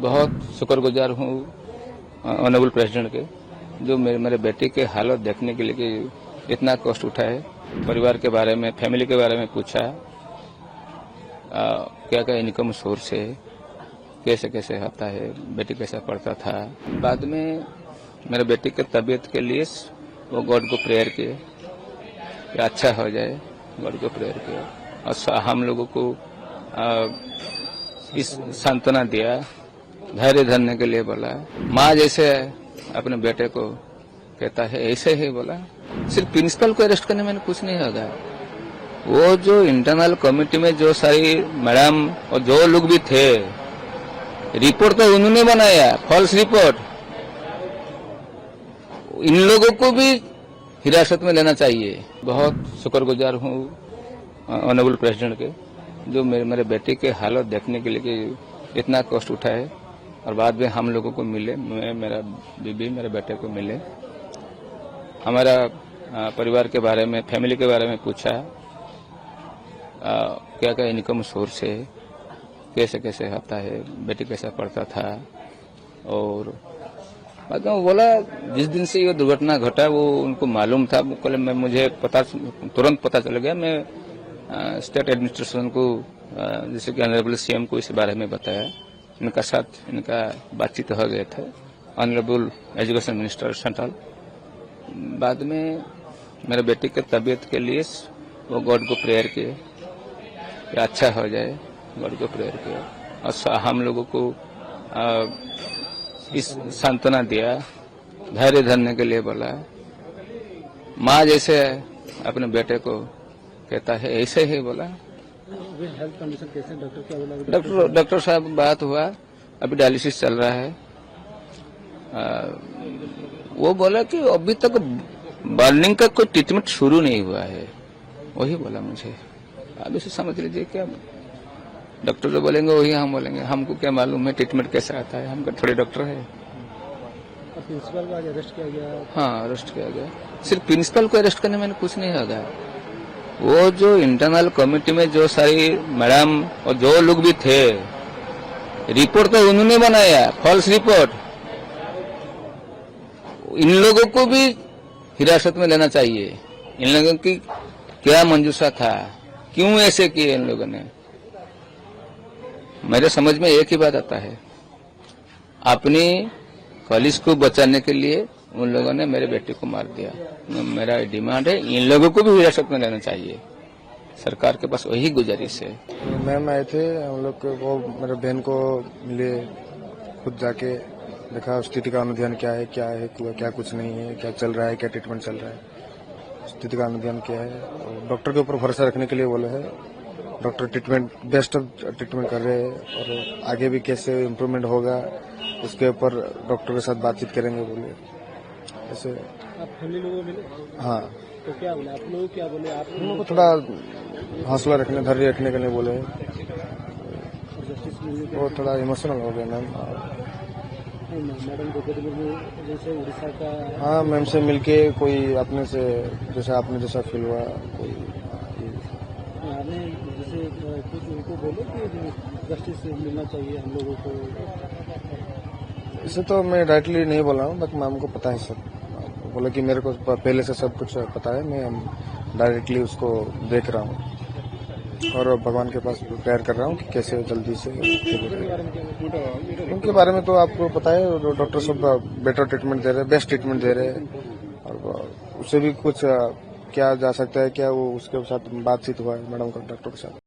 बहुत शुक्रगुजार हूँ ऑनरेबल प्रेसिडेंट के, जो मेरे बेटे के हालत देखने के लिए कि इतना कष्ट उठाए, परिवार के बारे में, फैमिली के बारे में पूछा, क्या क्या इनकम सोर्स है, कैसे कैसे होता है, बेटी कैसा पढ़ता था। बाद में मेरे बेटे के तबीयत के लिए वो गॉड को प्रेयर किए कि अच्छा हो जाए, गॉड को प्रेयर किया और हम लोगों को इस सांत्वना दिया, धैर्य धरने के लिए बोला। माँ जैसे अपने बेटे को कहता है ऐसे ही बोला। सिर्फ प्रिंसिपल को अरेस्ट करने में कुछ नहीं होगा, वो जो इंटरनल कमेटी में जो सारी मैडम और जो लोग भी थे, रिपोर्ट तो उन्होंने बनाया, फॉल्स रिपोर्ट। इन लोगों को भी हिरासत में लेना चाहिए। बहुत शुक्रगुजार हूँ ऑनरेबल प्रेसिडेंट के, जो मेरे बेटे के हालत देखने के लिए कि इतना कष्ट उठाए और बाद में हम लोगों को मिले, मेरा बीबी मेरे बेटे को मिले, हमारा परिवार के बारे में, फैमिली के बारे में पूछा, क्या क्या इनकम सोर्स है, कैसे कैसे होता है, बेटी कैसा पढ़ता था। और बाद में वो बोला जिस दिन से ये दुर्घटना घटा वो उनको मालूम था, मुझे तुरंत पता चल गया। मैं स्टेट एडमिनिस्ट्रेशन को, जैसे कि ऑनरेबल सीएम को इस बारे में बताया, इनका साथ इनका बातचीत हो गए थे, ऑनरेबल एजुकेशन मिनिस्टर सेंट्रल। बाद में मेरे बेटे के तबीयत के लिए वो गॉड को प्रेयर किए कि अच्छा हो जाए, गॉड को प्रेयर किया और हम लोगों को इस सांत्वना दिया, धैर्य धरने के लिए बोला। माँ जैसे अपने बेटे को कहता है ऐसे ही बोला। हेल्थ कंडीशन कैसे डॉक्टर डॉक्टर साहब बात हुआ, अभी डायलिसिस चल रहा है। वो बोला कि अभी तक बर्निंग का कोई ट्रीटमेंट शुरू नहीं हुआ है, वही बोला मुझे। अब इसे समझ लीजिए, क्या डॉक्टर जो बोलेंगे वही हम बोलेंगे, हमको क्या मालूम है ट्रीटमेंट कैसा आता है, हम थोड़े डॉक्टर है। प्रिंसिपल को आज अरेस्ट किया गया? हाँ, अरेस्ट किया गया। सिर्फ प्रिंसिपल को अरेस्ट करने में कुछ नहीं होगा, वो जो इंटरनल कमेटी में जो सारी मैडम और जो लोग भी थे, रिपोर्ट तो उन्होंने बनाया, फॉल्स रिपोर्ट। इन लोगों को भी हिरासत में लेना चाहिए। इन लोगों की क्या मंजूसा था, क्यों ऐसे किए इन लोगों ने। मेरे समझ में एक ही बात आता है, अपनी कॉलेज को बचाने के लिए उन लोगों ने मेरे बेटे को मार दिया। मेरा डिमांड है इन लोगों को भी हिरासत में लेना चाहिए, सरकार के पास वही गुजारिश है। मैम आए थे, हम लोग वो मेरे बहन को मिले, खुद जाके देखा स्थिति का अनुध्यान क्या है, क्या कुछ नहीं है, क्या चल रहा है, क्या ट्रीटमेंट चल रहा है, स्थिति का अनुध्यान क्या है। और डॉक्टर के ऊपर भरोसा रखने के लिए बोला है। डॉक्टर ट्रीटमेंट बेस्ट ट्रीटमेंट कर रहे हैं और आगे भी कैसे इम्प्रूवमेंट होगा उसके ऊपर डॉक्टर के साथ बातचीत करेंगे बोले। ऐसे आप फैमिली लोगों मिले? हाँ। तो क्या बोले आप लोग, क्या बोले आप लोगों को? थोड़ा हौसला रखने, धैर्य रखने के लिए बोले। वो थोड़ा इमोशनल हो गया मैम। मैडम द्रौपदी मुर्मू जैसे उड़ीसा का, हाँ, मैम से मिलके कोई अपने से जैसा आपने जैसा फील हुआ, कोई आपने जैसे कुछ उनको बोले कि जस्टिस मिलना चाहिए हम लोगों को? इसे तो मैं डायरेक्टली नहीं बोल रहा हूँ, बट मैम को पता है सब। बोला कि मेरे को पहले से सब कुछ पता है, मैं डायरेक्टली उसको देख रहा हूँ और भगवान के पास प्रेयर कर रहा हूँ कि कैसे जल्दी से। उनके बारे में तो आपको पता है, डॉक्टर सब बेटर ट्रीटमेंट दे रहे हैं, बेस्ट ट्रीटमेंट दे रहे हैं। और उससे भी कुछ क्या जा सकता है, क्या वो उसके साथ बातचीत हुआ है मैडम का डॉक्टर के साथ।